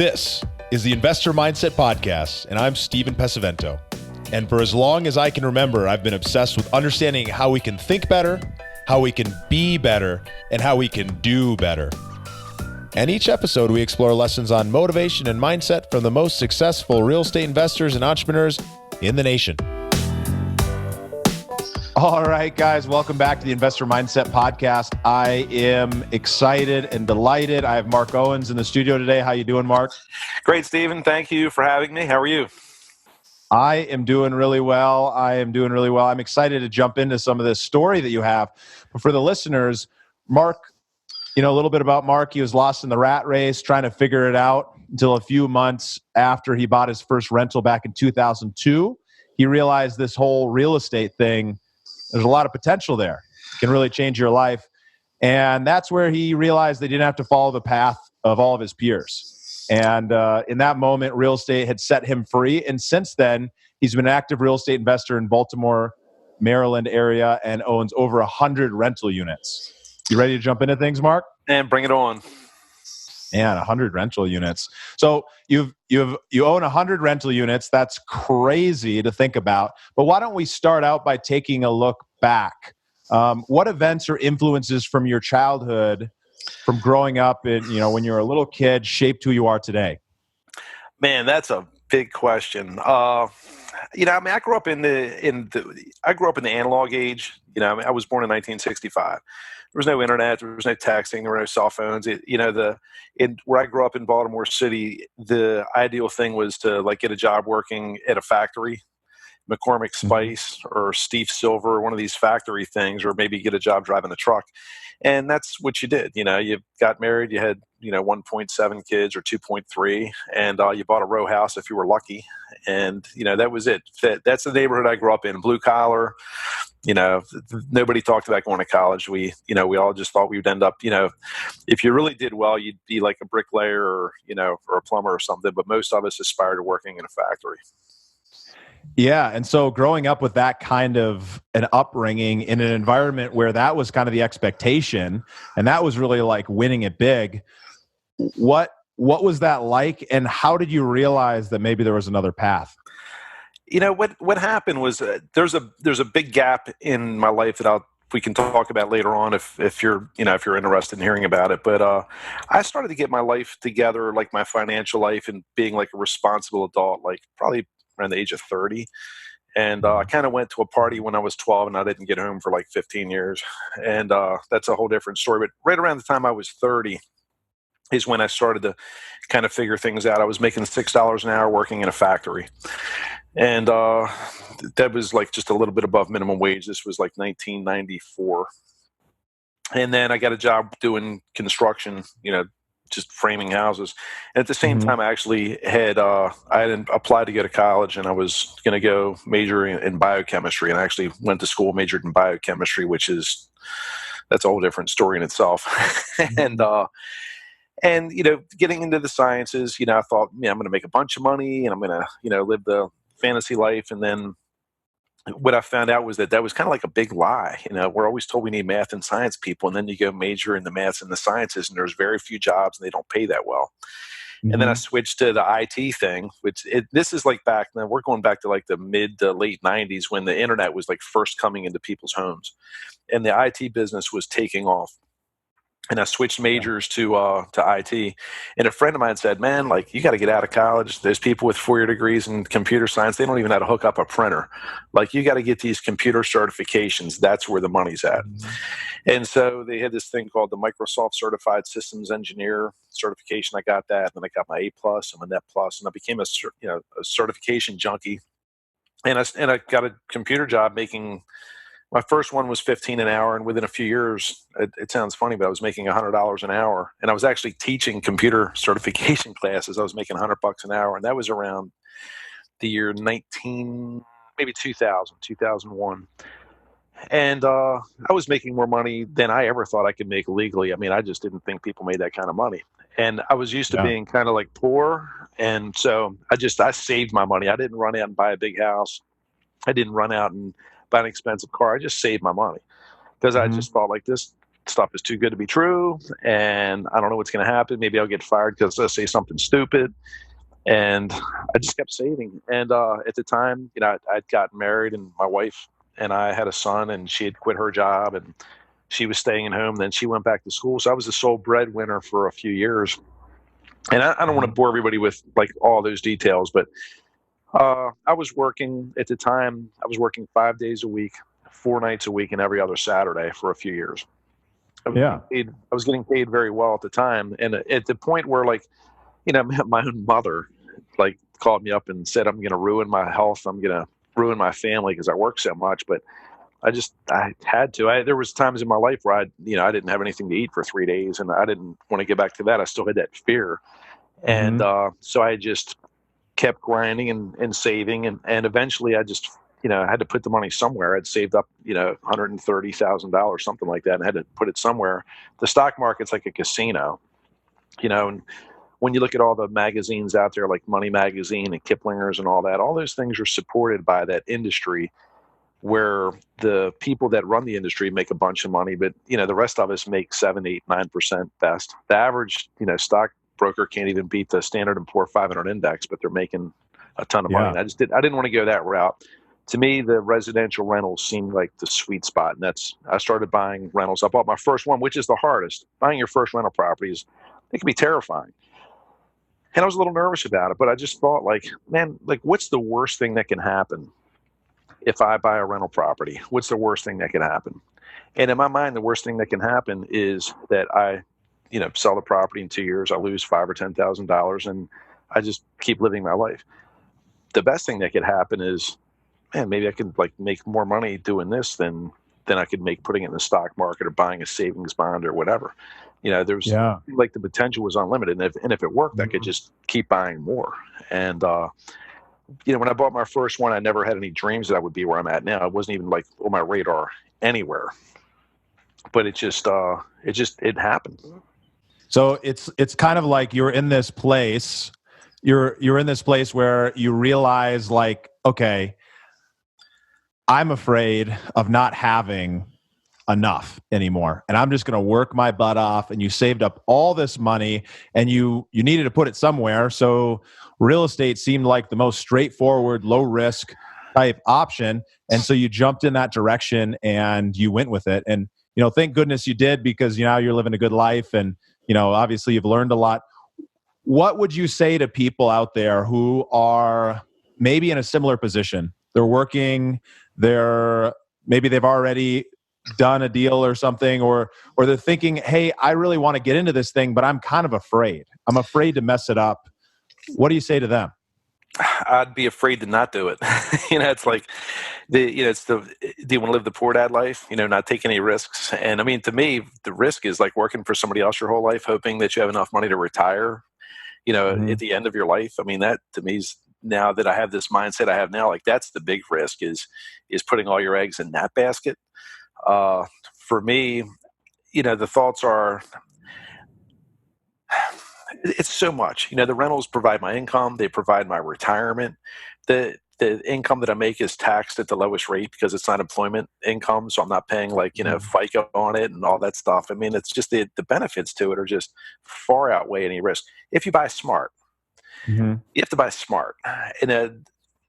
This is the Investor Mindset Podcast, and I'm Steven Pesavento. And for as long as I can remember, I've been obsessed with understanding how we can think better, how we can be better, and how we can do better. And each episode, we explore lessons on motivation and mindset from the most successful real estate investors and entrepreneurs in the nation. All right, guys, welcome back to the Investor Mindset Podcast. I am excited and delighted. I have Mark Owens in the studio today. How you doing, Mark? Great, Steven. Thank you for having me. How are you? I am doing really well. I'm excited to jump into some of this story that you have. But for the listeners, Mark, a little bit about Mark. He was lost in the rat race, trying to figure it out until a few months after he bought his first rental back in 2002. He realized this whole real estate thing, there's a lot of potential there. It can really change your life. And that's where he realized they didn't have to follow the path of all of his peers. And in that moment, real estate had set him free. And since then, he's been an active real estate investor in Baltimore, Maryland area, and owns over 100 rental units. You ready to jump into things, Mark? And bring it on. Man, 100 rental units. So you own 100 rental units. That's crazy to think about. But why don't we start out by taking a look back? What events or influences from your childhood, from growing up in, when you were a little kid, shaped who you are today? Man, that's a big question. I grew up in the analog age. I was born in 1965. There was no internet. There was no texting. There were no cell phones. Where I grew up in Baltimore City, the ideal thing was to get a job working at a factory, McCormick Spice or Steve Silver, one of these factory things, or maybe get a job driving a truck. And that's what you did. You got married, you had, 1.7 kids or 2.3, and you bought a row house if you were lucky. And, that was it. That's the neighborhood I grew up in, blue collar. Nobody talked about going to college. We all just thought we would end up, if you really did well, you'd be like a bricklayer or a plumber or something. But most of us aspire to working in a factory. Yeah. And so growing up with that kind of an upbringing in an environment where that was kind of the expectation, and that was really like winning it big, what was that like? And how did you realize that maybe there was another path? What happened was there's a big gap in my life that we can talk about later on if you're interested in hearing about it. But I started to get my life together, like my financial life, and being like a responsible adult, like probably around the age of 30. And I kind of went to a party when I was 12, and I didn't get home for like 15 years. And that's a whole different story. But right around the time I was 30 is when I started to kind of figure things out. I was making $6 an hour working in a factory. And that was like just a little bit above minimum wage. This was like 1994. And then I got a job doing construction, just framing houses. And at the same time, I actually had I had applied to go to college, and I was going to go major in biochemistry. And I actually went to school, majored in biochemistry, that's a whole different story in itself. And getting into the sciences, I thought, I'm going to make a bunch of money, and I'm going to, live the fantasy life. And then what I found out was that was kind of like a big lie. We're always told we need math and science people, and then you go major in the maths and the sciences, and there's very few jobs, and they don't pay that well. And then I switched to the IT thing, this is like back then. We're going back to like the mid to late 90s when the internet was like first coming into people's homes, and the IT business was taking off. And I switched majors to IT. And a friend of mine said, man, you got to get out of college. There's people with 4-year degrees in computer science. They don't even know how to hook up a printer. You got to get these computer certifications. That's where the money's at. And so they had this thing called the Microsoft Certified Systems Engineer certification. I got that. And then I got my A+, and my Net+, and I became a certification junkie. And I got a computer job making. My first one was $15 an hour, and within a few years, it sounds funny, but I was making $100 an hour, and I was actually teaching computer certification classes. I was making $100 an hour, and that was around the year 2001. And I was making more money than I ever thought I could make legally. I mean, I just didn't think people made that kind of money, and I was used to being kind of like poor, and so I saved my money. I didn't run out and buy a big house. I didn't run out and buy an expensive car. I just saved my money because I just thought this stuff is too good to be true, and I don't know what's going to happen. Maybe I'll get fired because I'll say something stupid. And I just kept saving. And at the time, I'd gotten married, and my wife and I had a son, and she had quit her job, and she was staying at home. Then she went back to school. So I was the sole breadwinner for a few years. And I don't want to bore everybody with like all those details, but I was working at the time. I was working 5 days a week, 4 nights a week, and every other Saturday for a few years. I was getting paid very well at the time, and at the point where, like, my own mother, like, called me up and said, "I'm going to ruin my health. I'm going to ruin my family because I work so much." But I had to. There was times in my life where I didn't have anything to eat for 3 days, and I didn't want to get back to that. I still had that fear, and so I just kept grinding and saving, and eventually I just I had to put the money somewhere. I'd saved up $130,000, something like that, and I had to put it somewhere. The stock market's like a casino, and when you look at all the magazines out there, like Money Magazine and Kiplinger's and all that, all those things are supported by that industry, where the people that run the industry make a bunch of money, but the rest of us make 7, 8, 9% best. The average stock broker can't even beat the Standard & Poor 500 index, but they're making a ton of money. And I didn't want to go that route. To me, the residential rentals seemed like the sweet spot, and I started buying rentals. I bought my first one, which is the hardest. Buying your first rental property it can be terrifying. And I was a little nervous about it, but I just thought, like, man, like, what's the worst thing that can happen if I buy a rental property? What's the worst thing that can happen? And in my mind, the worst thing that can happen is that I, sell the property in 2 years, I lose $5,000 or $10,000, and I just keep living my life. The best thing that could happen is, man, maybe I could, like, make more money doing this than I could make putting it in the stock market or buying a savings bond or whatever. There's like the potential was unlimited. And if it worked, I could just keep buying more. And, when I bought my first one, I never had any dreams that I would be where I'm at now. It wasn't even like on my radar anywhere, but it happened. So it's kind of like you're in this place, you're in this place where you realize, like, okay, I'm afraid of not having enough anymore, and I'm just going to work my butt off. And you saved up all this money, and you needed to put it somewhere. So real estate seemed like the most straightforward, low risk type option, and so you jumped in that direction and you went with it. And thank goodness you did, because now you're living a good life, and obviously you've learned a lot. What would you say to people out there who are maybe in a similar position? They're working, maybe they've already done a deal or something, or they're thinking, hey, I really want to get into this thing, but I'm kind of afraid. I'm afraid to mess it up. What do you say to them? I'd be afraid to not do it. It's like do you want to live the poor dad life? Not take any risks. And I mean, to me, the risk is like working for somebody else your whole life, hoping that you have enough money to retire, at the end of your life. I mean, that to me is, now that I have this mindset I have now, like, that's the big risk is putting all your eggs in that basket. For me, the thoughts are, it's so much. The rentals provide my income. They provide my retirement. The income that I make is taxed at the lowest rate because it's not employment income. So I'm not paying, like, FICA on it and all that stuff. I mean, it's just the benefits to it are just far outweigh any risk. If you buy smart, you have to buy smart. And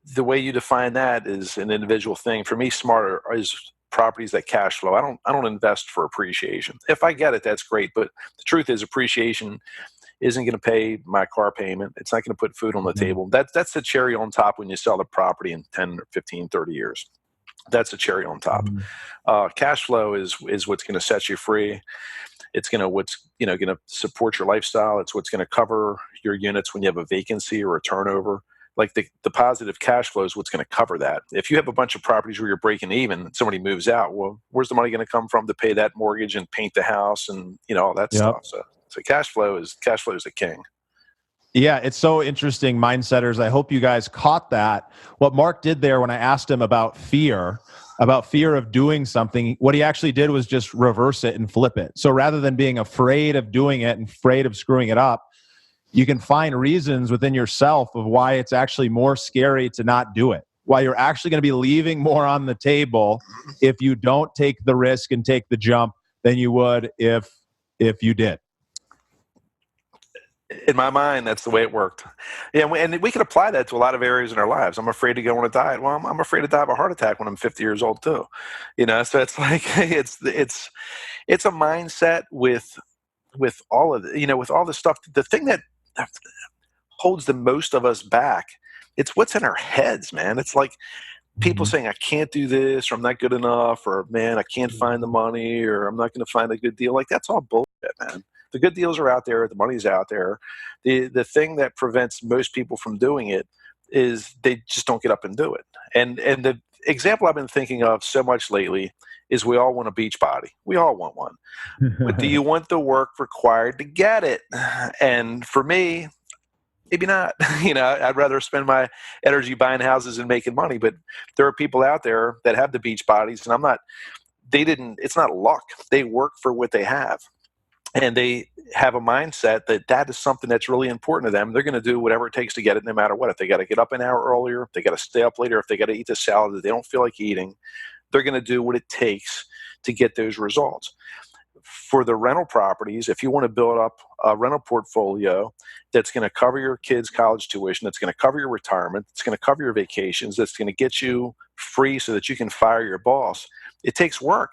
the way you define that is an individual thing. For me, smart is properties that cash flow. I don't invest for appreciation. If I get it, that's great. But the truth is, appreciation isn't going to pay my car payment. It's not going to put food on the table. That's the cherry on top when you sell the property in 10 or 15, 30 years. That's a cherry on top. Cash flow is what's going to set you free. It's going to support your lifestyle. It's what's going to cover your units when you have a vacancy or a turnover. Like, the positive cash flow is what's going to cover that. If you have a bunch of properties where you're breaking even and somebody moves out, well, where's the money going to come from to pay that mortgage and paint the house and all that stuff? So cash flow is the king. Yeah, it's so interesting, mindsetters. I hope you guys caught that. What Mark did there when I asked him about fear of doing something, what he actually did was just reverse it and flip it. So rather than being afraid of doing it and afraid of screwing it up, you can find reasons within yourself of why it's actually more scary to not do it, why you're actually going to be leaving more on the table if you don't take the risk and take the jump than you would if you did. In my mind, that's the way it worked. Yeah, and we can apply that to a lot of areas in our lives. I'm afraid to go on a diet. Well, I'm afraid to die of a heart attack when I'm 50 years old too. So it's like it's a mindset with all of with all this stuff. The thing that holds the most of us back, it's what's in our heads, man. It's like people saying, I can't do this, or I'm not good enough, or man, I can't find the money, or I'm not going to find a good deal. Like, that's all bullshit, man. The good deals are out there. The money's out there. The thing that prevents most people from doing it is they just don't get up and do it. And the example I've been thinking of so much lately is we all want a beach body. We all want one. But do you want the work required to get it? And for me, maybe not. I'd rather spend my energy buying houses and making money. But there are people out there that have the beach bodies, and it's not luck. They work for what they have. And they have a mindset that is something that's really important to them. They're going to do whatever it takes to get it, no matter what. If they got to get up an hour earlier, if they got to stay up later, if they got to eat the salad that they don't feel like eating, they're going to do what it takes to get those results. For the rental properties, if you want to build up a rental portfolio that's going to cover your kids' college tuition, that's going to cover your retirement, that's going to cover your vacations, that's going to get you free so that you can fire your boss, it takes work.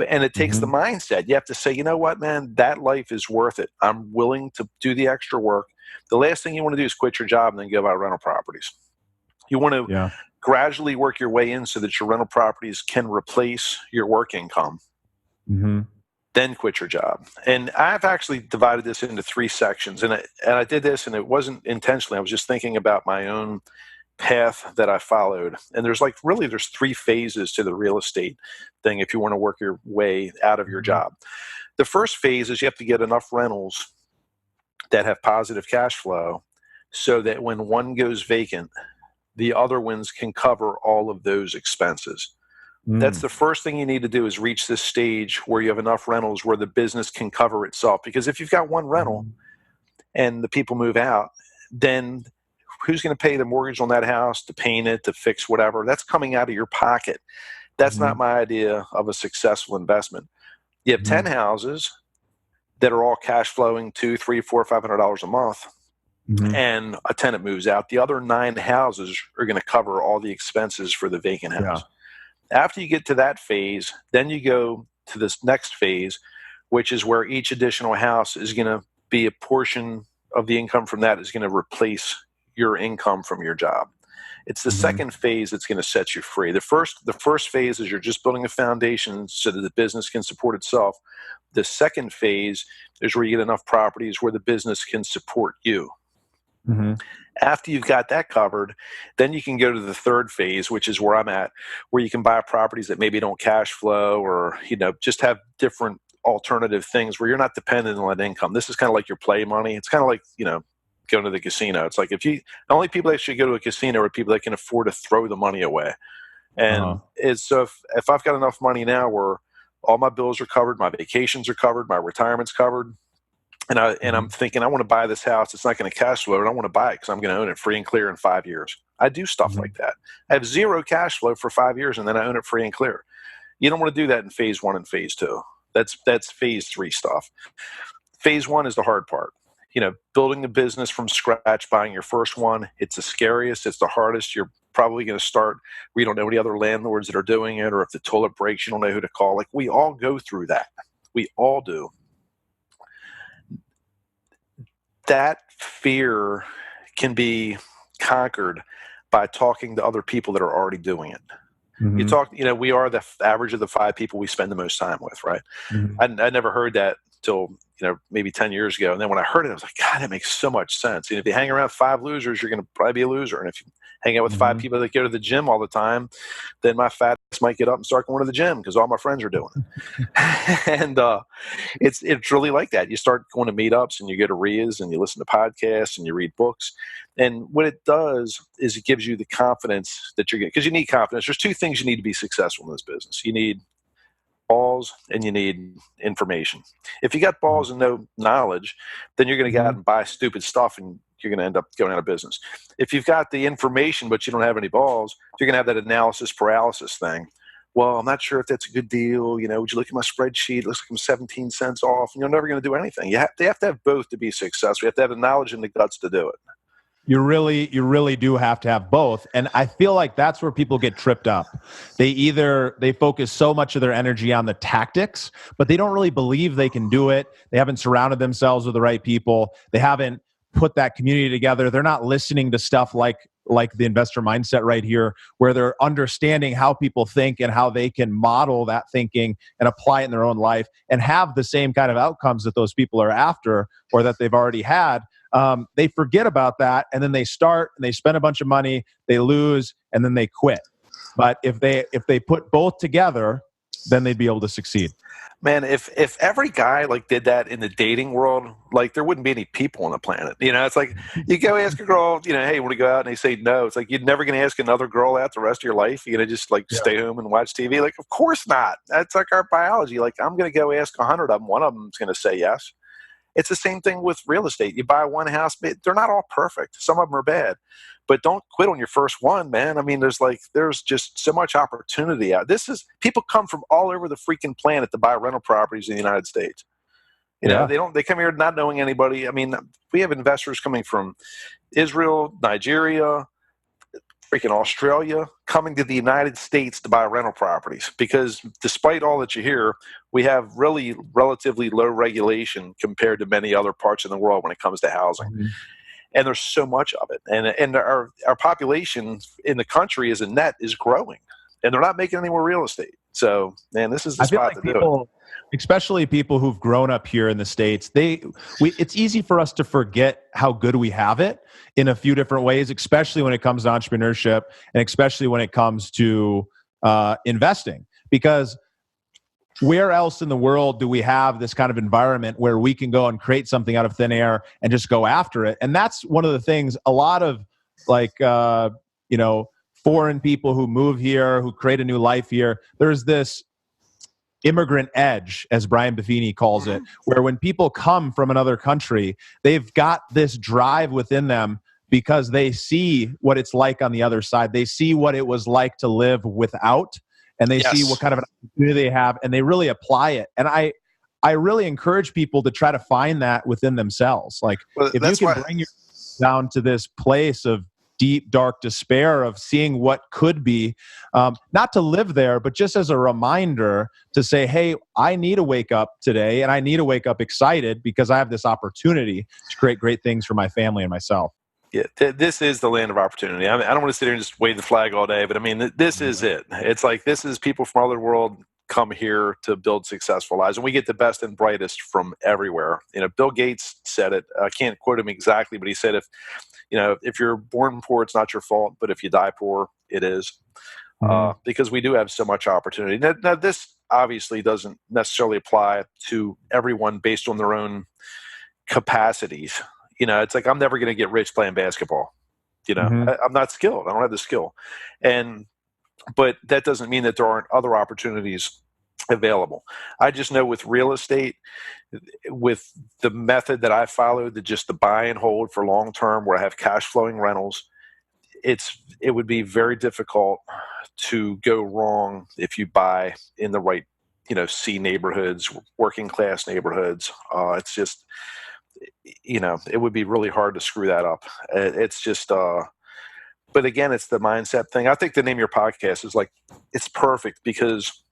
And it takes the mindset. You have to say, you know what, man, that life is worth it. I'm willing to do the extra work. The last thing you want to do is quit your job and then go buy rental properties. You want to gradually work your way in so that your rental properties can replace your work income. Then quit your job. And I've actually divided this into 3 sections. And I did this, and it wasn't intentionally. I was just thinking about my own path that I followed. And there's 3 phases to the real estate thing if you want to work your way out of your job. The first phase is you have to get enough rentals that have positive cash flow so that when one goes vacant, the other ones can cover all of those expenses. That's the first thing you need to do, is reach this stage where you have enough rentals where the business can cover itself. Because if you've got one rental and the people move out, then who's going to pay the mortgage on that house, to paint it, to fix whatever? That's coming out of your pocket. That's not my idea of a successful investment. You have 10 houses that are all cash flowing $200, $300, $400, $500 a month, and a tenant moves out. The other 9 houses are going to cover all the expenses for the vacant house. After you get to that phase, then you go to this next phase, which is where each additional house is going to be a portion of the income from that is going to replace your income from your job. It's the second phase that's going to set you free. The first phase is you're just building a foundation so that the business can support itself. The second phase is where you get enough properties where the business can support you. After you've got that covered, then you can go to the third phase, which is where I'm at, where you can buy properties that maybe don't cash flow, or just have different alternative things where you're not dependent on that income. This is kind of like your play money. It's kind of like going to the casino. It's like the only people that should go to a casino are people that can afford to throw the money away. And so if I've got enough money now where all my bills are covered, my vacations are covered, my retirement's covered, and I'm thinking I want to buy this house. It's not going to cash flow, and I want to buy it because I'm going to own it free and clear in 5 years. I do stuff like that. I have 0 cash flow for 5 years, and then I own it free and clear. You don't want to do that in phase 1 and phase 2. That's phase 3 stuff. Phase 1 is the hard part. Building the business from scratch, buying your first one. It's the scariest. It's the hardest. You're probably going to start where you don't know any other landlords that are doing it, or if the toilet breaks, you don't know who to call. Like, we all go through that. We all do. That fear can be conquered by talking to other people that are already doing it. We are the average of the 5 people we spend the most time with, right? I never heard that till maybe 10 years ago. And then when I heard it, I was like, God, that makes so much sense. And if you hang around 5 losers, you're going to probably be a loser. And if you hang out with 5 people that go to the gym all the time, then my fat ass might get up and start going to the gym because all my friends are doing it. And it's really like that. You start going to meetups and you go to RIAs and you listen to podcasts and you read books. And what it does is it gives you the confidence that you're getting, because you need confidence. There's 2 things you need to be successful in this business. You need balls and you need information. If you got balls and no knowledge, then you're going to go out and buy stupid stuff and you're going to end up going out of business. If you've got the information but you don't have any balls, you're going to have that analysis paralysis thing well, I'm not sure if that's a good deal. Would you look at my spreadsheet? It looks like I'm 17 cents off. And you're never going to do anything. They have to have both to be successful. You have to have the knowledge and the guts to do it. You really do have to have both. And I feel like that's where people get tripped up. They focus so much of their energy on the tactics, but they don't really believe they can do it. They haven't surrounded themselves with the right people. They haven't put that community together. They're not listening to stuff like the investor mindset right here, where they're understanding how people think and how they can model that thinking and apply it in their own life and have the same kind of outcomes that those people are after or that they've already had. They forget about that, and then they start and they spend a bunch of money, they lose, and then they quit. But if they put both together, then they'd be able to succeed. Man, if every guy like did that in the dating world, like there wouldn't be any people on the planet. It's like you go ask a girl, hey, you want to go out? And they say no. It's like you're never going to ask another girl out the rest of your life. You're going to just stay home and watch TV. Like, of course not. That's like our biology. Like, I'm going to go ask 100 of them. One of them is going to say yes. It's the same thing with real estate. You buy one house, they're not all perfect. Some of them are bad, but don't quit on your first one, man. I mean, there's just so much opportunity out. People come from all over the freaking planet to buy rental properties in the United States. They come here not knowing anybody. I mean, we have investors coming from Israel, Nigeria, freaking Australia, coming to the United States to buy rental properties because despite all that you hear, we have really relatively low regulation compared to many other parts of the world when it comes to housing. Mm-hmm. And there's so much of it. And our population in the country as a net is growing. And they're not making any more real estate. So, man, this is the spot to do it. Especially people who've grown up here in the States, it's easy for us to forget how good we have it in a few different ways, especially when it comes to entrepreneurship and especially when it comes to investing. Because where else in the world do we have this kind of environment where we can go and create something out of thin air and just go after it? And that's one of the things a lot of foreign people who move here, who create a new life here, there's this immigrant edge, as Brian Buffini calls it, where when people come from another country, they've got this drive within them because they see what it's like on the other side. They see what it was like to live without, and they see what kind of an opportunity they have, and they really apply it. And I really encourage people to try to find that within themselves. Like, if you can bring yourself down to this place of deep, dark despair of seeing what could be, not to live there, but just as a reminder to say, hey, I need to wake up today and I need to wake up excited because I have this opportunity to create great things for my family and myself. Yeah, this is the land of opportunity. I don't want to sit here and just wave the flag all day, but I mean, this is it. It's like, this is people from all over the world come here to build successful lives, and we get the best and brightest from everywhere. Bill Gates said it. I can't quote him exactly, but he said, if you're born poor, it's not your fault, but if you die poor, it is. Because we do have so much opportunity. Now, this obviously doesn't necessarily apply to everyone based on their own capacities. It's like, I'm never going to get rich playing basketball. I'm not skilled. I don't have the skill. But that doesn't mean that there aren't other opportunities available. I just know with real estate, with the method that I followed, the buy and hold for long term, where I have cash flowing rentals, it would be very difficult to go wrong if you buy in the right, C neighborhoods, working class neighborhoods. It's just, it would be really hard to screw that up. It's just, but again, it's the mindset thing. I think the name of your podcast is it's perfect because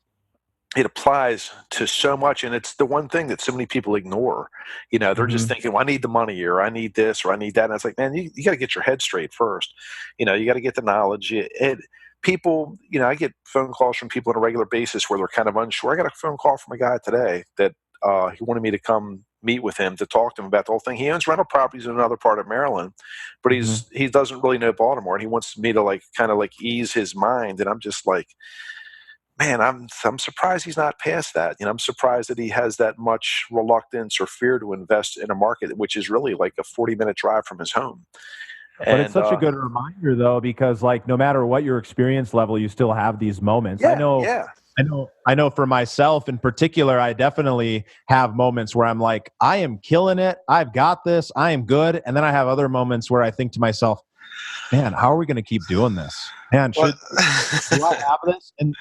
it applies to so much, and it's the one thing that so many people ignore. They're just thinking, well, I need the money, or I need this, or I need that. And it's like, man, you got to get your head straight first. You got to get the knowledge. People, I get phone calls from people on a regular basis where they're kind of unsure. I got a phone call from a guy today that he wanted me to come meet with him to talk to him about the whole thing. He owns rental properties in another part of Maryland, but he doesn't really know Baltimore, and he wants me to kind of ease his mind. And I'm just like, man, I'm surprised he's not past that. I'm surprised that he has that much reluctance or fear to invest in a market which is really like a 40-minute drive from his home. But it's such a good reminder, though, because no matter what your experience level, you still have these moments. I know for myself in particular, I definitely have moments where I'm like, I am killing it. I've got this. I am good. And then I have other moments where I think to myself, man, how are we going to keep doing this? Man, do I have this? And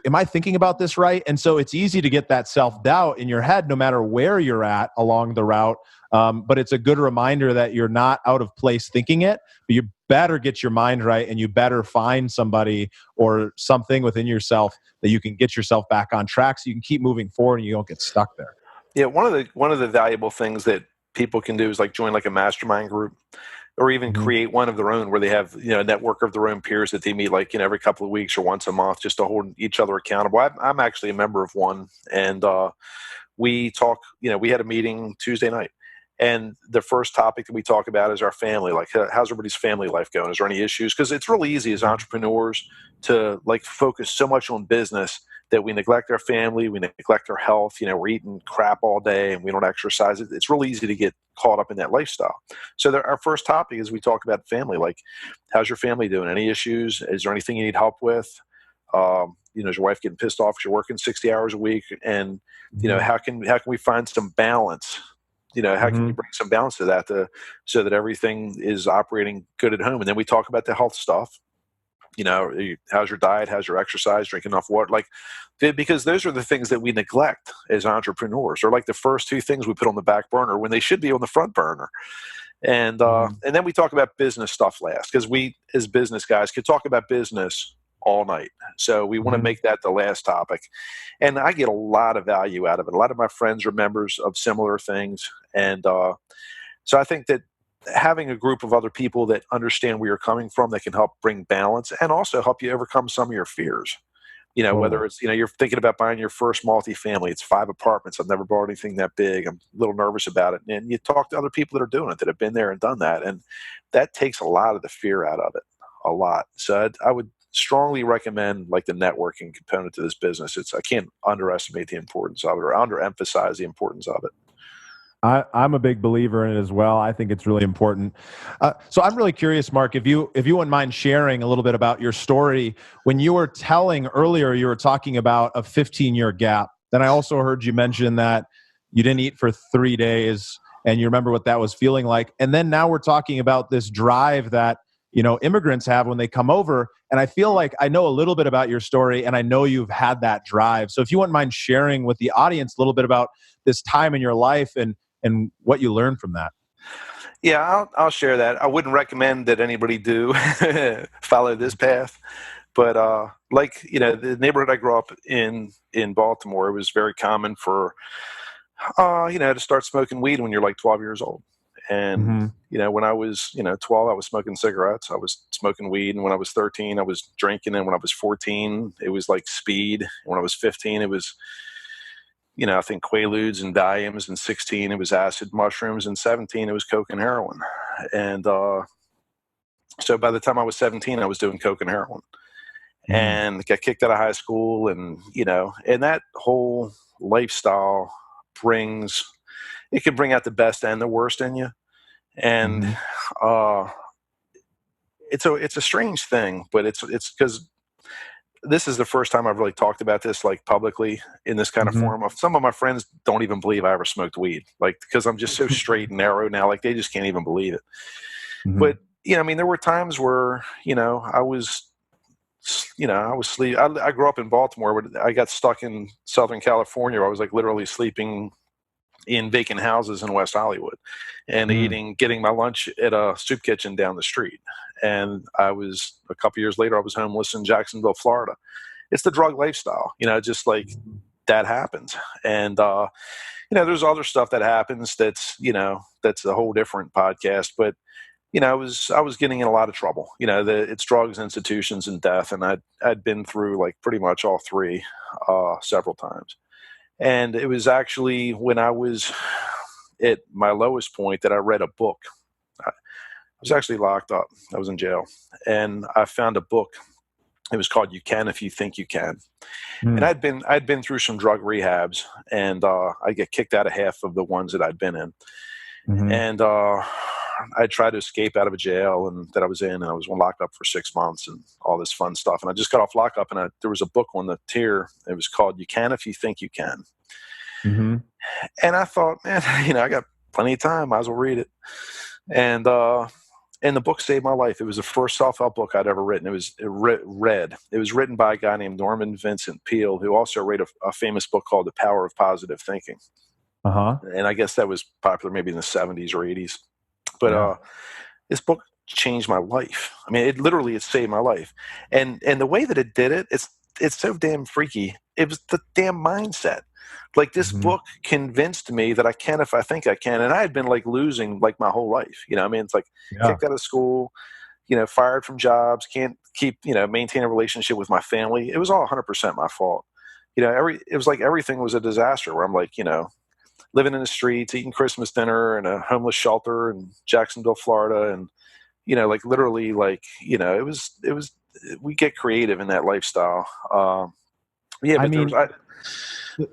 am I thinking about this right? And so it's easy to get that self-doubt in your head, no matter where you're at along the route. But it's a good reminder that you're not out of place thinking it, but you better get your mind right, and you better find somebody or something within yourself that you can get yourself back on track so you can keep moving forward and you don't get stuck there. Yeah, one of the valuable things that people can do is like join like a mastermind group, or even create one of their own where they have, a network of their own peers that they meet like, every couple of weeks or once a month, just to hold each other accountable. I'm actually a member of one, and we talk. We had a meeting Tuesday night, and the first topic that we talk about is our family. Like, how's everybody's family life going? Is there any issues? Because it's really easy as entrepreneurs to like focus so much on business that we neglect our family, we neglect our health. We're eating crap all day and we don't exercise. It's really easy to get caught up in that lifestyle. So our first topic is we talk about family. Like, how's your family doing? Any issues? Is there anything you need help with? Is your wife getting pissed off because you're working 60 hours a week? And, how can we find some balance? How can we bring some balance to that so that everything is operating good at home? And then we talk about the health stuff. How's your diet? How's your exercise? Drinking enough water? Like, because those are the things that we neglect as entrepreneurs. They're like the first two things we put on the back burner when they should be on the front burner. And then we talk about business stuff last, because we as business guys could talk about business all night. So we want to make that the last topic. And I get a lot of value out of it. A lot of my friends are members of similar things. And so I think that having a group of other people that understand where you're coming from, that can help bring balance and also help you overcome some of your fears. Whether it's, you're thinking about buying your first multifamily, it's 5 apartments. I've never bought anything that big. I'm a little nervous about it. And you talk to other people that are doing it, that have been there and done that. And that takes a lot of the fear out of it, a lot. So I would strongly recommend like the networking component to this business. I can't underestimate the importance of it or underemphasize the importance of it. I'm a big believer in it as well. I think it's really important. So I'm really curious, Mark, if you wouldn't mind sharing a little bit about your story. When you were telling earlier, you were talking about a 15-year gap. Then I also heard you mention that you didn't eat for 3 days, and you remember what that was feeling like. And then now we're talking about this drive that immigrants have when they come over. And I feel like I know a little bit about your story, and I know you've had that drive. So if you wouldn't mind sharing with the audience a little bit about this time in your life and what you learned from that. Yeah, I'll share that. I wouldn't recommend that anybody do follow this path, but the neighborhood I grew up in Baltimore, it was very common for to start smoking weed when you're like 12 years old. And when I was 12, I was smoking cigarettes. I was smoking weed, and when I was 13, I was drinking, and when I was 14, it was like speed. And when I was 15, it was I think Quaaludes and Valiums, and 16, it was acid mushrooms, and 17, it was coke and heroin. And so by the time I was 17, I was doing coke and heroin, and got kicked out of high school. And, and that whole lifestyle it can bring out the best and the worst in you. And it's a strange thing, but it's because this is the first time I've really talked about this like publicly in this kind of form. Some of my friends don't even believe I ever smoked weed, like, because I'm just so straight and narrow now, like they just can't even believe it. But there were times where I was sleep. I grew up in Baltimore, but I got stuck in Southern California where I was like literally sleeping in vacant houses in West Hollywood, and getting my lunch at a soup kitchen down the street. And a couple years later, I was homeless in Jacksonville, Florida. It's the drug lifestyle, just like that happens. And, there's other stuff that happens that's a whole different podcast. But, I was getting in a lot of trouble. It's drugs, institutions, and death. And I'd been through like pretty much all three several times. And it was actually when I was at my lowest point that I read a book. I was actually locked up. I was in jail. And I found a book. It was called You Can If You Think You Can. And I'd been through some drug rehabs, and I get kicked out of half of the ones that I'd been in. And I tried to escape out of a jail and that I was in, and I was locked up for 6 months and all this fun stuff. And I just got off lockup, and there was a book on the tier. It was called You Can If You Think You Can. And I thought, man, I got plenty of time. Might as well read it. And And the book saved my life. It was the first self-help book I'd ever written. It was read. It was written by a guy named Norman Vincent Peale, who also wrote a famous book called The Power of Positive Thinking. Uh-huh. And I guess that was popular maybe in the 70s or 80s. But this book changed my life. I mean, it saved my life. And the way that it did it, it's so damn freaky. It was the damn mindset. Like, this book convinced me that I can if I think I can. And I had been like losing like my whole life. You know, I mean, it's like kicked out of school, fired from jobs, can't keep, maintain a relationship with my family. It was all 100% my fault. It was like everything was a disaster, where I'm like, living in the streets, eating Christmas dinner in a homeless shelter in Jacksonville, Florida. And, like literally it was, we get creative in that lifestyle.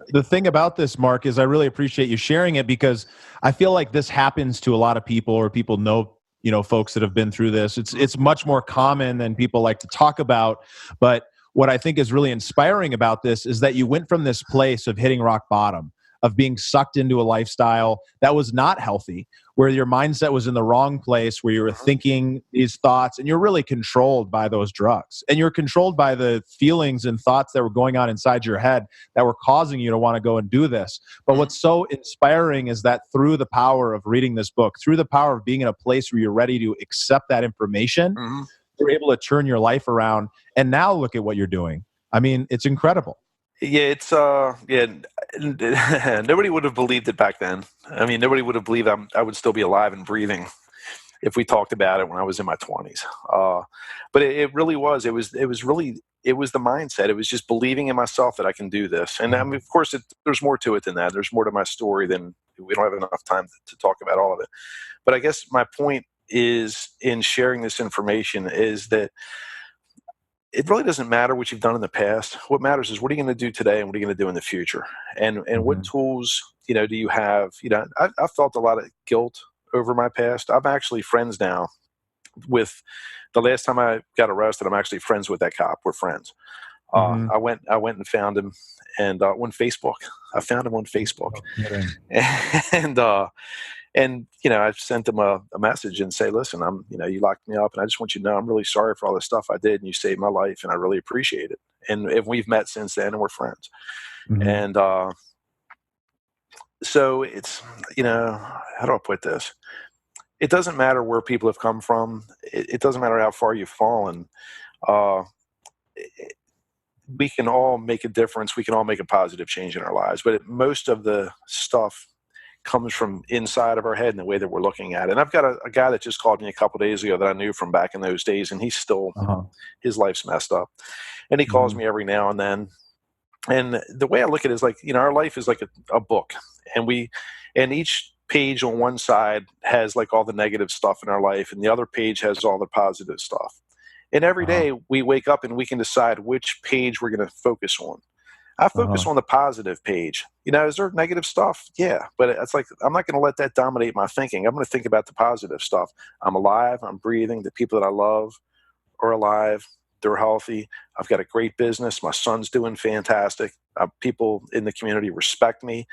The thing about this, Mark, is I really appreciate you sharing it, because I feel like this happens to a lot of people, or people know, folks that have been through this. It's much more common than people like to talk about. But what I think is really inspiring about this is that you went from this place of hitting rock bottom, of being sucked into a lifestyle that was not healthy, where your mindset was in the wrong place, where you were thinking these thoughts, and you're really controlled by those drugs. And you're controlled by the feelings and thoughts that were going on inside your head that were causing you to want to go and do this. But what's so inspiring is that through the power of reading this book, through the power of being in a place where you're ready to accept that information, you're able to turn your life around. And now look at what you're doing. I mean, it's incredible. Yeah, nobody would have believed it back then. I mean, nobody would have believed I would still be alive and breathing if we talked about it when I was in my 20s. But it really was. It was the mindset. It was just believing in myself that I can do this. And I mean, of course, there's more to it than that. There's more to my story than we don't have enough time to talk about all of it. But I guess my point is, in sharing this information, is that it really doesn't matter what you've done in the past. What matters is, what are you going to do today, and what are you going to do in the future? And what tools, do you have? I felt a lot of guilt over my past. I'm actually friends now with the last time I got arrested. I'm actually friends with that cop. We're friends. I went and found him, and on Facebook. I found him on Facebook. And I sent him a message and say, listen, you locked me up, and I just want you to know I'm really sorry for all the stuff I did, and you saved my life, and I really appreciate it. And we've met since then, and we're friends. And so it's, how do I put this? It doesn't matter where people have come from. It doesn't matter how far you've fallen. We can all make a difference. We can all make a positive change in our lives. But most of the stuff comes from inside of our head and the way that we're looking at it. And I've got a guy that just called me a couple of days ago that I knew from back in those days, and he's still, his life's messed up. And he calls me every now and then. And the way I look at it is like, our life is like a book, and each page on one side has like all the negative stuff in our life, and the other page has all the positive stuff. And every day we wake up and we can decide which page we're going to focus on. I focus on the positive page. Is there negative stuff? Yeah. But it's like, I'm not going to let that dominate my thinking. I'm going to think about the positive stuff. I'm alive. I'm breathing. The people that I love are alive. They're healthy. I've got a great business. My son's doing fantastic. People in the community respect me.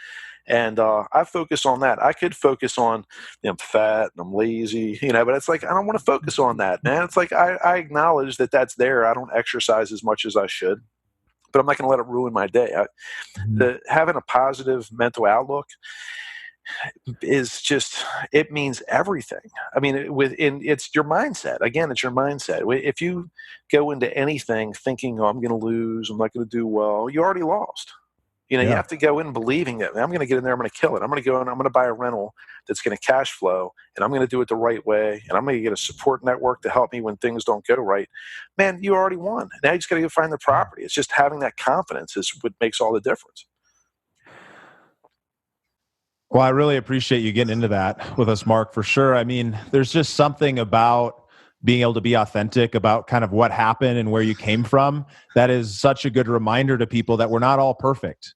And I focus on that. I could focus on, I'm fat and I'm lazy, but it's like, I don't want to focus on that, man. It's like, I acknowledge that that's there. I don't exercise as much as I should, but I'm not going to let it ruin my day. Having a positive mental outlook is just, it means everything. I mean, it's your mindset. Again, it's your mindset. If you go into anything thinking, I'm going to lose, I'm not going to do well, you already lost. You have to go in believing that I'm going to get in there, I'm going to kill it. I'm going to go in, I'm going to buy a rental that's going to cash flow, and I'm going to do it the right way, and I'm going to get a support network to help me when things don't go right. Man, you already won. Now you just got to go find the property. It's just having that confidence is what makes all the difference. Well, I really appreciate you getting into that with us, Mark, for sure. I mean, there's just something about being able to be authentic about kind of what happened and where you came from. That is such a good reminder to people that we're not all perfect.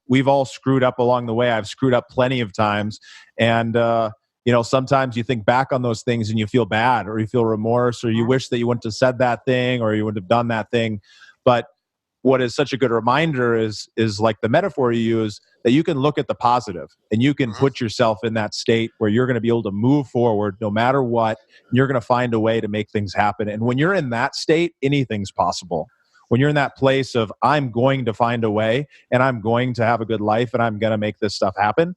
We've all screwed up along the way. I've screwed up plenty of times. And, sometimes you think back on those things and you feel bad, or you feel remorse, or you wish that you wouldn't have said that thing, or you wouldn't have done that thing. But what is such a good reminder is like the metaphor you use, that you can look at the positive and you can Mhm. put yourself in that state where you're going to be able to move forward no matter what. You're going to find a way to make things happen. And when you're in that state, anything's possible. When you're in that place of, I'm going to find a way and I'm going to have a good life and I'm going to make this stuff happen,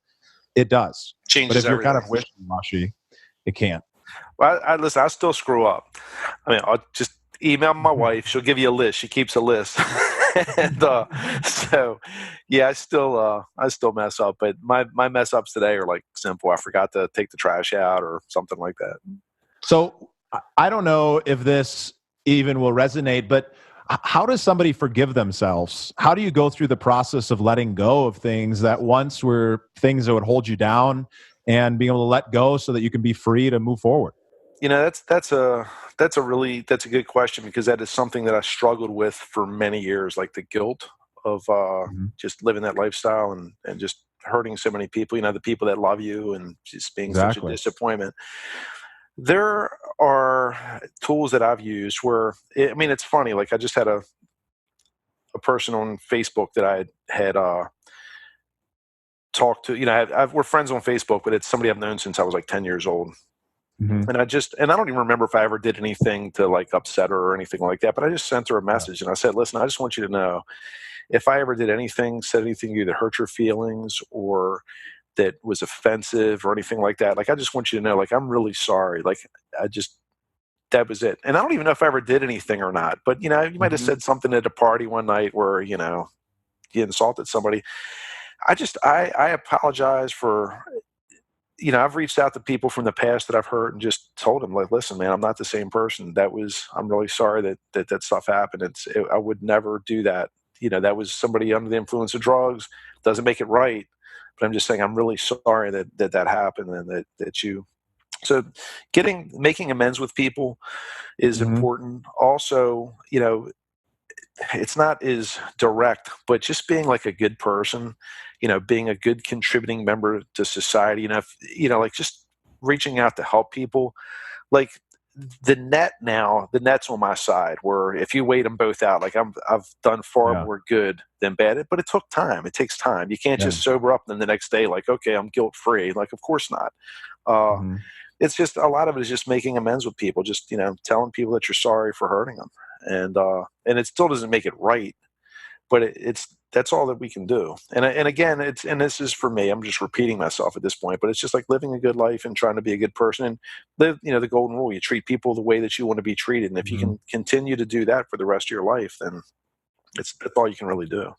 it does. But Changes if you're kind everything. of wishy-washy, it can't. Well, listen, I still screw up. I mean, I'll just email my wife. She'll give you a list. She keeps a list. And so, yeah, I still mess up. But my mess ups today are like simple. I forgot to take the trash out or something like that. So I don't know if this even will resonate, but how does somebody forgive themselves? How do you go through the process of letting go of things that once were things that would hold you down, and being able to let go so that you can be free to move forward? You know, that's a good question, because that is something that I struggled with for many years, like the guilt of Mhm. just living that lifestyle and just hurting so many people. You know, the people that love you, and just being such a Exactly. disappointment. There are tools that I've used where, I mean, it's funny. Like, I just had a person on Facebook that I had talked to. You know, we're friends on Facebook, but it's somebody I've known since I was like 10 years old. Mhm. And I don't even remember if I ever did anything to like upset her or anything like that. But I just sent her a Yeah. message and I said, listen, I just want you to know, if I ever did anything, said anything to you that hurt your feelings or that was offensive or anything like that, like, I just want you to know, like, I'm really sorry. Like, I just, that was it. And I don't even know if I ever did anything or not. But, you know, you might have Mhm. said something at a party one night where, you know, you insulted somebody. I apologize for, you know, I've reached out to people from the past that I've hurt and just told them, like, listen, man, I'm not the same person. I'm really sorry that stuff happened. I would never do that. You know, that was somebody under the influence of drugs. Doesn't make it right. But I'm just saying, I'm really sorry that happened, and that you, so making amends with people is Mhm. important. Also, you know, it's not as direct, but just being like a good person, you know, being a good contributing member to society, you know, like, just reaching out to help people. Like, the net's on my side, where if you weigh them both out, like, I've done far Yeah. more good than bad, but it took time. It takes time. You can't Yeah. just sober up and then the next day, like, okay, I'm guilt free. Like, of course not. Uh, Mhm. it's just, a lot of it is just making amends with people, just, you know, telling people that you're sorry for hurting them. And it still doesn't make it right, but it's that's all that we can do. And again, and this is for me, I'm just repeating myself at this point, but it's just like living a good life and trying to be a good person and live, you know, the golden rule. You treat people the way that you want to be treated. And if you Mhm. can continue to do that for the rest of your life, then that's all you can really do.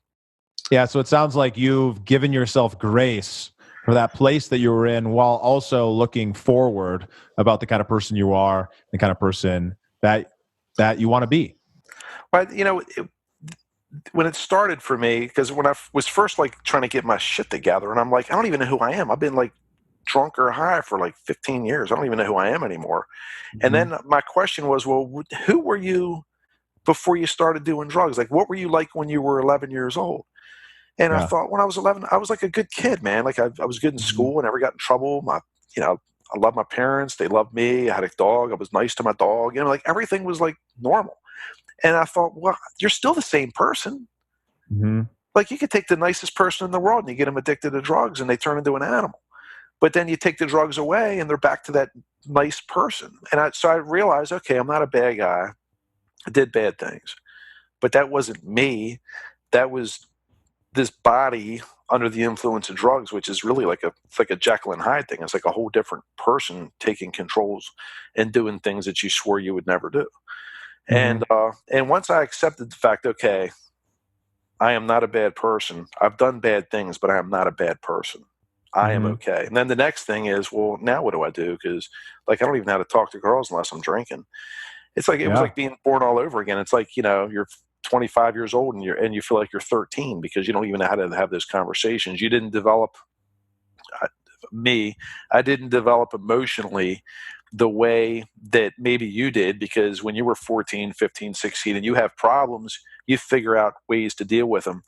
Yeah, so it sounds like you've given yourself grace for that place that you were in, while also looking forward about the kind of person you are, the kind of person that you want to be. But, you know, when it started for me, because when I was first like trying to get my shit together, and I'm like, I don't even know who I am. I've been like drunk or high for like 15 years. I don't even know who I am anymore. And Mhm. then my question was, well, who were you before you started doing drugs? Like, what were you like when you were 11 years old? And I Yeah. thought, when I was 11, I was like a good kid, man. Like, I was good in Mhm. school. I never got in trouble. You know, I loved my parents. They loved me. I had a dog. I was nice to my dog. You know, like, everything was like normal. And I thought, well, you're still the same person. Mhm. Like, you could take the nicest person in the world and you get them addicted to drugs and they turn into an animal. But then you take the drugs away and they're back to that nice person. So I realized, okay, I'm not a bad guy. I did bad things, but that wasn't me. That was this body under the influence of drugs, which is really it's like a Jekyll and Hyde thing. It's like a whole different person taking controls and doing things that you swore you would never do. Mhm. And once I accepted the fact, okay, I am not a bad person. I've done bad things, but I am not a bad person. I am Mhm. okay. And then the next thing is, well, now what do I do? Because, like, I don't even know how to talk to girls unless I'm drinking. It's like, it was Yeah. like being born all over again. It's like, you know, you're 25 years old and you feel like you're 13 because you don't even know how to have those conversations. You didn't develop uh, me. I didn't develop emotionally the way that maybe you did, because when you were 14, 15, 16 and you have problems, you figure out ways to deal with them.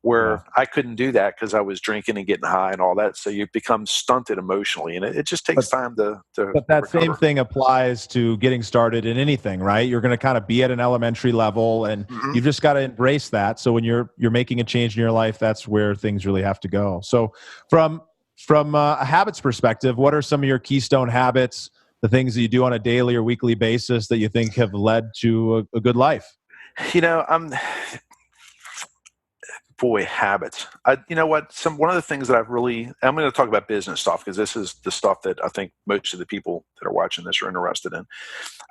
where I couldn't do that because I was drinking and getting high and all that. So you become stunted emotionally, and it just takes time to But that recover. same thing applies to getting started in anything, right? You're going to kind of be at an elementary level, and you've just got to embrace that. So when you're making a change in your life, that's where things really have to go. So from a habits perspective, what are some of your keystone habits, the things that you do on a daily or weekly basis that you think have led to a good life? Boy, habits. You know what? One of the things that I'm going to talk about business stuff because this is the stuff that I think most of the people that are watching this are interested in.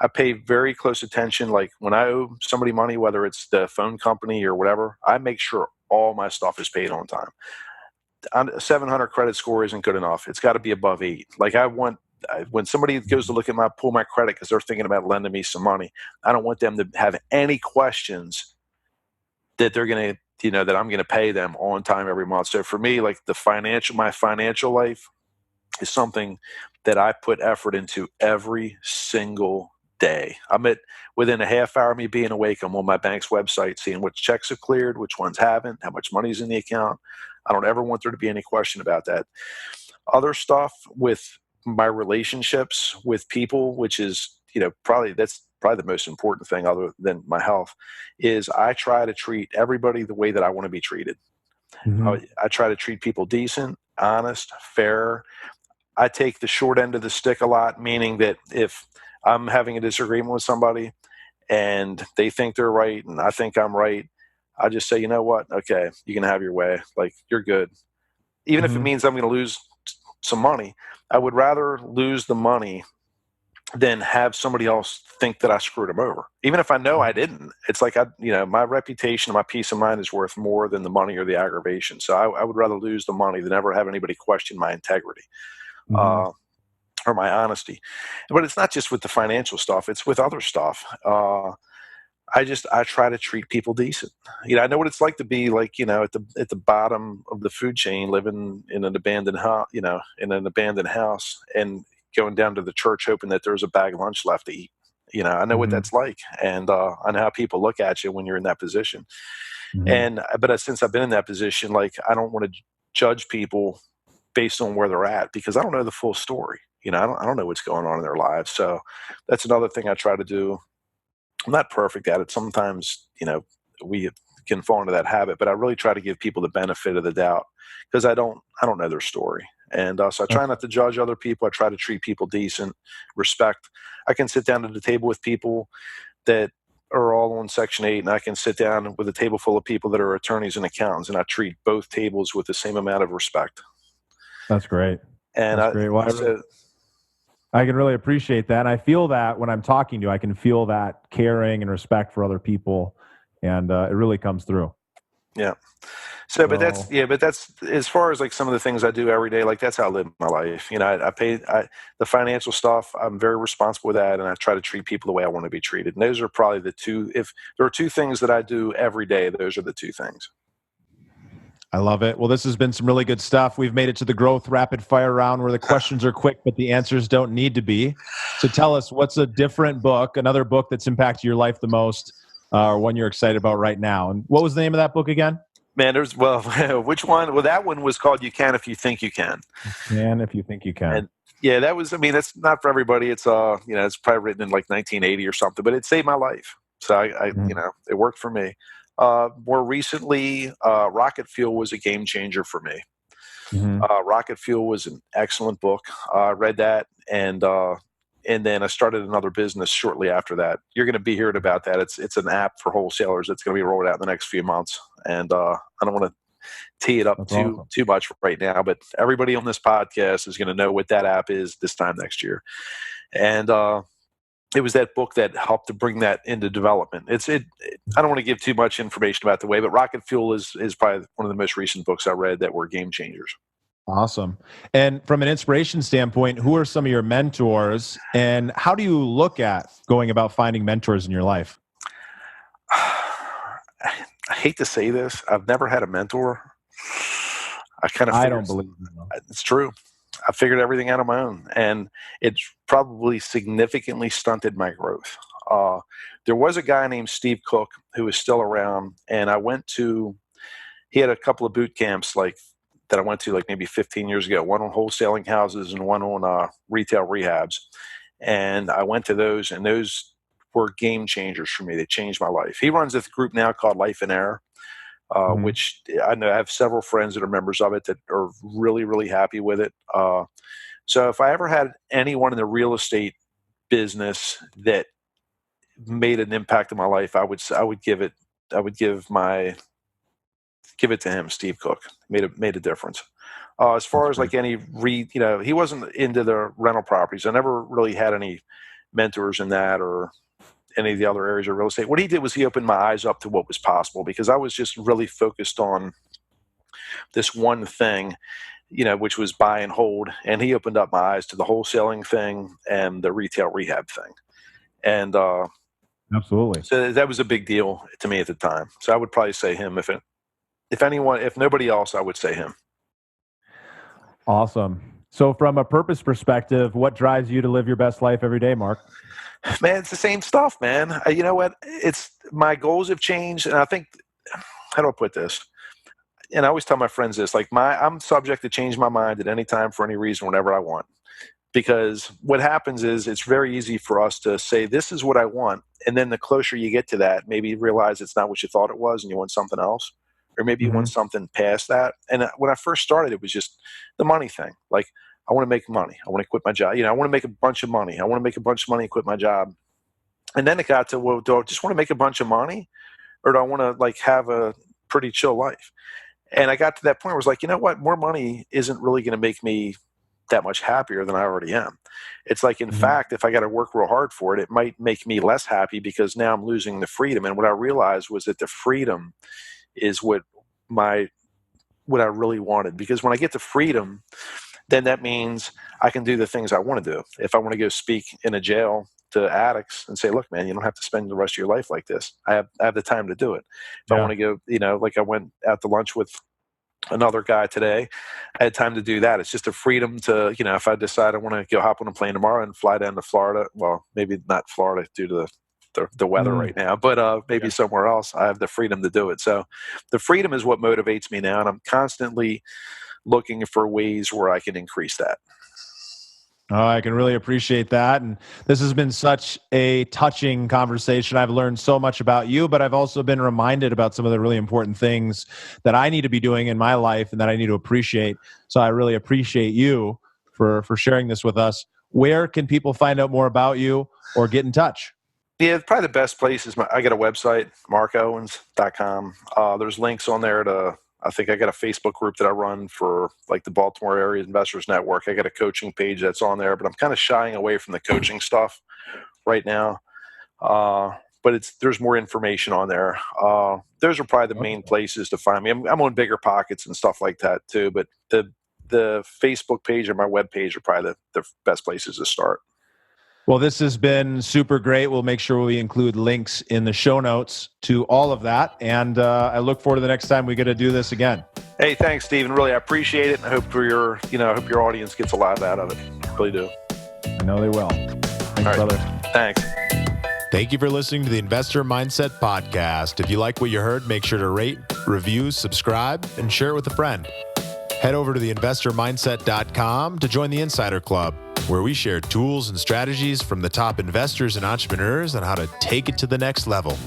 I pay very close attention. Like when I owe somebody money, whether it's the phone company or whatever, I make sure all my stuff is paid on time. A 700 credit score isn't good enough. It's got to be above 8. Like when somebody goes to look at pull my credit because they're thinking about lending me some money, I don't want them to have any questions that they're going to, that I'm going to pay them on time every month. So for me, like my financial life is something that I put effort into every single day. Within a half hour of me being awake, I'm on my bank's website seeing which checks have cleared, which ones haven't, how much money's in the account. I don't ever want there to be any question about that. Other stuff with my relationships with people, which is, that's probably the most important thing other than my health, is I try to treat everybody the way that I want to be treated. I try to treat people decent, honest, fair. I take the short end of the stick a lot, meaning that if I'm having a disagreement with somebody and they think they're right and I think I'm right, I just say, you know what? Okay, you can have your way. Like, you're good. Even if it means I'm going to lose some money, I would rather lose the money than have somebody else think that I screwed them over. Even if I know I didn't, it's like, my reputation and my peace of mind is worth more than the money or the aggravation. So I would rather lose the money than ever have anybody question my integrity or my honesty. But it's not just with the financial stuff, it's with other stuff. I try to treat people decent. I know what it's like to be like, at the bottom of the food chain, living in an abandoned house, and going down to the church hoping that there's a bag of lunch left to eat. I know what that's like, and I know how people look at you when you're in that position. But since I've been in that position, like, I don't want to judge people based on where they're at because I don't know the full story. I don't know what's going on in their lives. So that's another thing I try to do. I'm not perfect at it. Sometimes, we can fall into that habit, but I really try to give people the benefit of the doubt because I don't know their story. And so I try not to judge other people. I try to treat people decent, respect. I can sit down at the table with people that are all on Section 8, and I can sit down with a table full of people that are attorneys and accountants, and I treat both tables with the same amount of respect. That's great. And That's great. Well, I can really appreciate that. And I feel that when I'm talking to you, I can feel that caring and respect for other people. And it really comes through. Yeah. But that's as far as like some of the things I do every day, like that's how I live my life. I pay the financial stuff. I'm very responsible with that. And I try to treat people the way I want to be treated. And those are probably the two, if there are two things that I do every day, those are the two things. I love it. Well, this has been some really good stuff. We've made it to the growth rapid fire round where the questions are quick, but the answers don't need to be. So tell us, what's a different book, another book that's impacted your life the most, or one you're excited about right now? And what was the name of that book again? Man, which one? Well, that one was called You Can If You Think You Can. Can If You Think You Can. And yeah, that's not for everybody. It's, it's probably written in like 1980 or something, but it saved my life. So it worked for me. More recently, Rocket Fuel was a game changer for me. Rocket Fuel was an excellent book. I read that, and then I started another business shortly after that. You're going to be hearing about that. It's an app for wholesalers that's going to be rolled out in the next few months. And I don't want to tee it up too much right now, but everybody on this podcast is going to know what that app is this time next year. And it was that book that helped to bring that into development. I don't want to give too much information about the way, but Rocket Fuel is probably one of the most recent books I read that were game changers. Awesome. And from an inspiration standpoint, who are some of your mentors, and how do you look at going about finding mentors in your life? I hate to say this. I've never had a mentor. I don't believe you. It's true. I figured everything out on my own, and it's probably significantly stunted my growth. There was a guy named Steve Cook who is still around, and I went to he had a couple of boot camps like that I went to like maybe 15 years ago, one on wholesaling houses and one on retail rehabs. And I went to those, and those were game changers for me. They changed my life. He runs this group now called Life in Air, which I know I have several friends that are members of it that are really, really happy with it. So if I ever had anyone in the real estate business that made an impact in my life, I would give it to him. Steve Cook made a difference. As far as like any he wasn't into the rental properties. I never really had any mentors in that or any of the other areas of real estate. What he did was he opened my eyes up to what was possible, because I was just really focused on this one thing, which was buy and hold. And he opened up my eyes to the wholesaling thing and the retail rehab thing. And absolutely. So that was a big deal to me at the time. So I would probably say him. If nobody else, I would say him. Awesome. So from a purpose perspective, what drives you to live your best life every day, Mark? Man, it's the same stuff, man. You know what? My goals have changed. And I think, how do I put this? And I always tell my friends this, like I'm subject to change my mind at any time for any reason, whenever I want. Because what happens is it's very easy for us to say, this is what I want. And then the closer you get to that, maybe you realize it's not what you thought it was and you want something else. Or maybe you want something past that. And when I first started, it was just the money thing. Like, I want to make money. I want to quit my job. I want to make a bunch of money. I want to make a bunch of money and quit my job. And then it got to, well, do I just want to make a bunch of money? Or do I want to like have a pretty chill life? And I got to that point where I was like, you know what? More money isn't really going to make me that much happier than I already am. It's like, in fact, if I got to work real hard for it, it might make me less happy, because now I'm losing the freedom. And what I realized was that the freedom is what I really wanted. Because when I get the freedom, then that means I can do the things I want to do. If I want to go speak in a jail to addicts and say, look, man, you don't have to spend the rest of your life like this. I have the time to do it. If I want to go, like I went out to lunch with another guy today, I had time to do that. It's just a freedom to, if I decide I want to go hop on a plane tomorrow and fly down to Florida, well, maybe not Florida due to the weather right now, but maybe somewhere else, I have the freedom to do it. So the freedom is what motivates me now. And I'm constantly looking for ways where I can increase that. Oh, I can really appreciate that. And this has been such a touching conversation. I've learned so much about you, but I've also been reminded about some of the really important things that I need to be doing in my life and that I need to appreciate. So I really appreciate you for sharing this with us. Where can people find out more about you or get in touch? Yeah, probably the best place is I got a website, markowens.com. There's links on there to, I think I got a Facebook group that I run for like the Baltimore Area Investors Network. I got a coaching page that's on there, but I'm kind of shying away from the coaching stuff right now. But there's more information on there. Those are probably the main places to find me. I'm on Bigger Pockets and stuff like that too, but the Facebook page or my web page are probably the best places to start. Well, this has been super great. We'll make sure we include links in the show notes to all of that. And I look forward to the next time we get to do this again. Hey, thanks, Stephen. Really, I appreciate it. I hope your audience gets a lot out of it. I really do. I know they will. Thanks, brother. Thanks. Thank you for listening to the Investor Mindset Podcast. If you like what you heard, make sure to rate, review, subscribe, and share it with a friend. Head over to theinvestormindset.com to join the Insider Club, where we share tools and strategies from the top investors and entrepreneurs on how to take it to the next level.